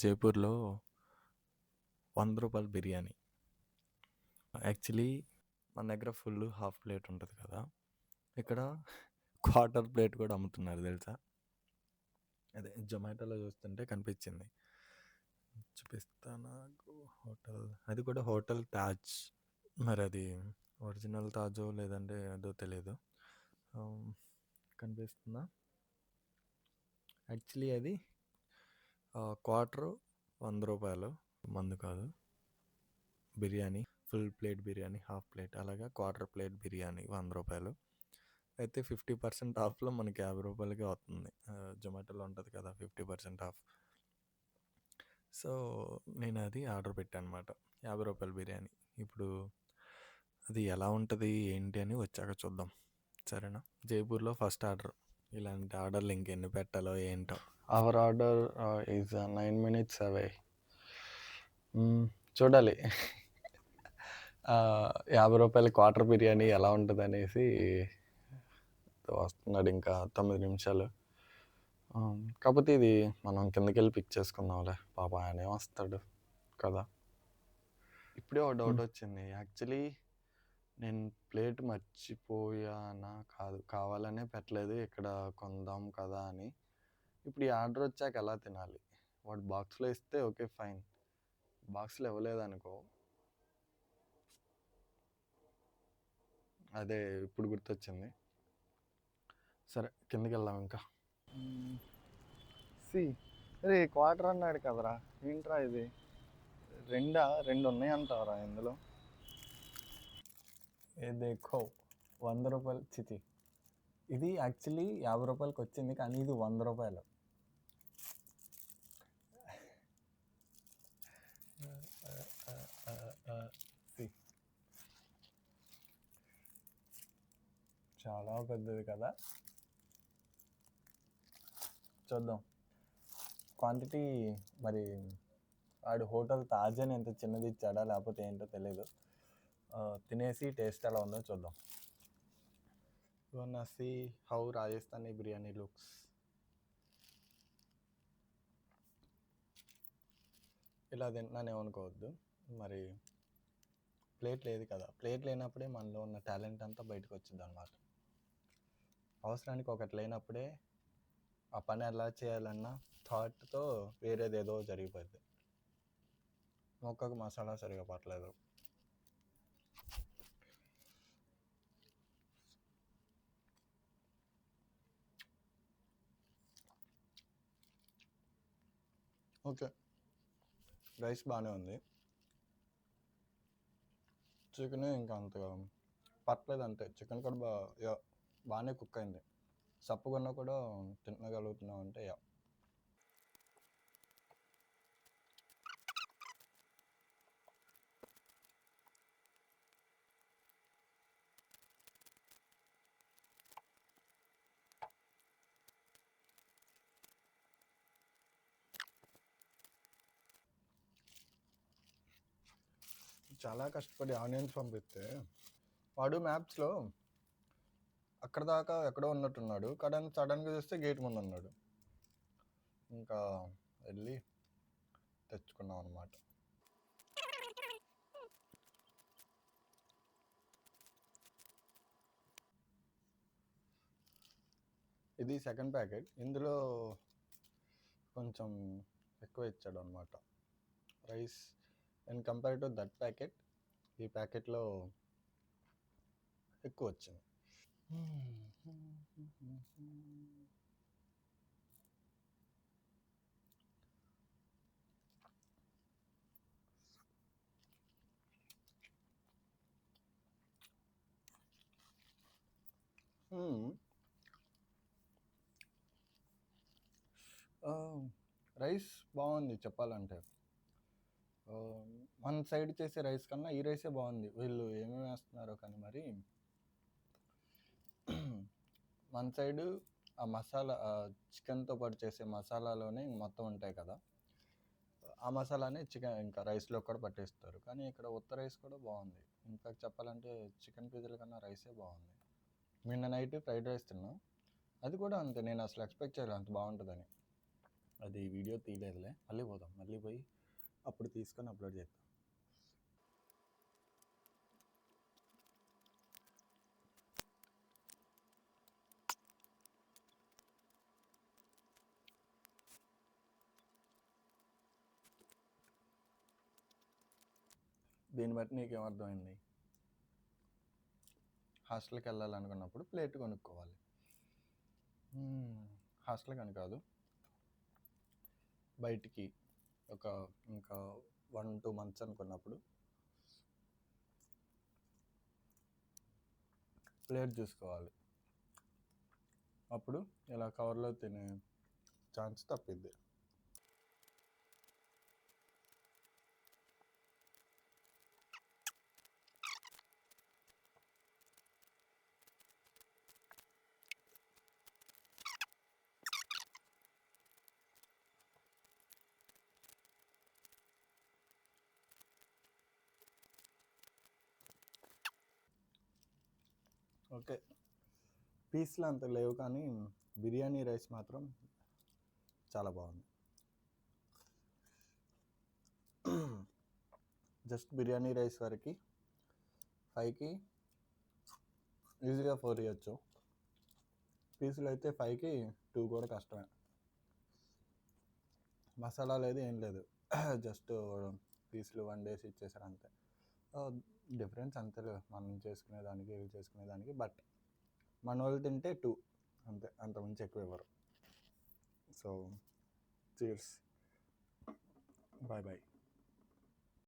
జైపూర్‌లో రూ. 100 బిర్యానీ. యాక్చువల్లీ మన దగ్గర ఫుల్ హాఫ్ ప్లేట్ ఉంటది కదా! ఇక్కడ క్వార్టర్ ప్లేట్ కూడా అమ్ముతున్నారు తెలుసా? అదే జొమాటోలో చూస్తుంటే కనిపించింది. చూపిస్తా నాకు హోటల్. అది కూడా హోటల్ తాజ్. మరి అది ఒరిజినల్ తాజో లేదంటే ఏదో తెలీదు. కనిపిస్తుందా? యాక్చువల్లీ అది క్వార్టరు రూ. 100. మందు కాదు. Biryani full plate biryani, half plate అలాగా క్వార్టర్ ప్లేట్ బిర్యానీ రూ. 100. అయితే 50% ఆఫ్లో మనకి రూ. 50కే వస్తుంది. జొమాటోలో ఉంటుంది కదా 50% ఆఫ్. సో నేను అది ఆర్డర్ పెట్టాను అనమాట. రూ. 50 బిర్యానీ. ఇప్పుడు అది ఎలా ఉంటుంది ఏంటి అని వచ్చాక చూద్దాం, సరేనా? జైపూర్లో ఫస్ట్ ఆర్డర్. ఇలాంటి ఆర్డర్లు ఇంకెన్ని పెట్టాలో ఏంటో. అవర్ ఆర్డర్ ఈజ్ 9 minutes అవే. చూడాలి. రూ. 50 క్వార్టర్ బిర్యానీ ఎలా ఉంటుంది అనేసి వస్తున్నాడు ఇంకా 9 నిమిషాలు. కాకపోతే ఇది మనం కిందకెళ్ళి పిక్ చేసుకుందాంలే, పాప ఆయనే వస్తాడు కదా. ఇప్పుడే ఒక డౌట్ వచ్చింది. యాక్చువల్లీ నేను ప్లేట్ మర్చిపోయానా కాదు, కావాలనే పెట్టలేదు, ఇక్కడ కొందాం కదా అని. ఇప్పుడు ఈ ఆర్డర్ వచ్చాక ఎలా తినాలి? వాడు బాక్స్లో ఇస్తే ఓకే ఫైన్, బాక్స్లో ఇవ్వలేదనుకో, అదే ఇప్పుడు గుర్తొచ్చింది. సరే కిందకి వెళ్దాం ఇంకా. రే క్వార్టర్ అన్నాడు కదరా, ఏంట్రా ఇది? రెండు ఉన్నాయి అంటావరా ఇందులో? ఏ దేఖో, రూ. 100 చిచి. ఇది యాక్చువల్లీ రూ. 50 వచ్చింది, కానీ ఇది రూ. 100. చాలా పెద్దది కదా. చూద్దాం క్వాంటిటీ. మరి వాడు హోటల్ తాజ్ అని ఎంత చిన్నది ఇచ్చాడా లేకపోతే ఏంటో తెలియదు. తినేసి టేస్ట్ ఎలా ఉందో చూద్దాం. Gonna see how Rajasthani biryani looks. ఇలా తింటున్నానేమనుకోవద్దు, మరి ప్లేట్ లేదు కదా. ప్లేట్ లేనప్పుడే మనలో ఉన్న టాలెంట్ అంతా బయటకు వచ్చింది అనమాట. అవసరానికి ఒకటి లేనప్పుడే ఆ పని ఎలా చేయాలన్న థాట్తో వేరేదేదో జరిగిపోద్ది. మొక్కకు మసాలా సరిగా పట్టలేదు. ఓకే, రైస్ బాగానే ఉంది, చికెన్ ఇంకా అంతగా పట్టలేదు అంతే. చికెన్ కూడా బాగానే కుక్ అయింది. సప్పుకున్నా కూడా తినగలుగుతున్నాం అంటే చాలా కష్టపడి ఆనియన్స్ పంపిస్తే వాడు మ్యాప్స్లో అక్కడ దాకా ఎక్కడో ఉన్నట్టున్నాడు, సడన్గా చూస్తే గేట్ ముందు ఉన్నాడు. ఇంకా వెళ్ళి తెచ్చుకున్నాం అనమాట. ఇది సెకండ్ ప్యాకెట్, ఇందులో కొంచెం ఎక్కువ ఇచ్చాడు అనమాట rice. And compare to that packet, ఈ ప్యాకెట్లో ఎక్కువ వచ్చింది. రైస్ బాగుంది చెప్పాలంటే. మన సైడ్ చేసే రైస్ కన్నా ఈ రైసే బాగుంది. వీళ్ళు ఏమేమి వేస్తున్నారో కానీ మరి మన సైడు ఆ మసాలా, చికెన్తో పాటు చేసే మసాలాలోనే మొత్తం ఉంటాయి కదా, ఆ మసాలానే చికెన్ ఇంకా రైస్లో కూడా పట్టేస్తారు. కానీ ఇక్కడ ఉత్త రైస్ కూడా బాగుంది. ఇన్ఫాక్ట్ చెప్పాలంటే చికెన్ పిజ్జల కన్నా రైసే బాగుంది. నిన్న నైట్ ఫ్రైడ్ రైస్ తిన్నాం, అది కూడా అంతే. నేను అసలు ఎక్స్పెక్ట్ చేయలేదు అంత బాగుంటుందని. అది వీడియో తీయలేదులే, మళ్ళీ పోదాం, మళ్ళీ పోయి అప్పుడు తీసుకొని అప్లోడ్ చేద్దాం. దీన్ని బట్టి నీకేమర్థమైంది? హాస్టల్కి వెళ్ళాలనుకున్నప్పుడు ప్లేట్ కొనుక్కోవాలి. హాస్టల్కి అని కాదు, బయటికి ఇంకా 1-2 months అనుకున్నప్పుడు ప్లేట్ చూసుకోవాలి. అప్పుడు ఇలా కవర్లో తినే ఛాన్స్ తప్పిద్ది. ఓకే, పీస్లు అంత లేవు కానీ బిర్యానీ రైస్ మాత్రం చాలా బాగుంది. జస్ట్ బిర్యానీ రైస్ వరకు 5కి ఈజీగా 4 ఇవ్వచ్చు. పీసులు అయితే 5కి 2 కూడా కష్టమే. మసాలా లేదు, ఏం లేదు, జస్ట్ పీసులు వండేసి ఇచ్చేసారు అంతే. డిఫరెన్స్ అంతేలే మనం చేసుకునేదానికి వీళ్ళు చేసుకునేదానికి. బట్ మన వాళ్ళు తింటే 2 అంతే, అంతకుమించి ఎక్కువ ఇవ్వరు. So cheers, bye bye.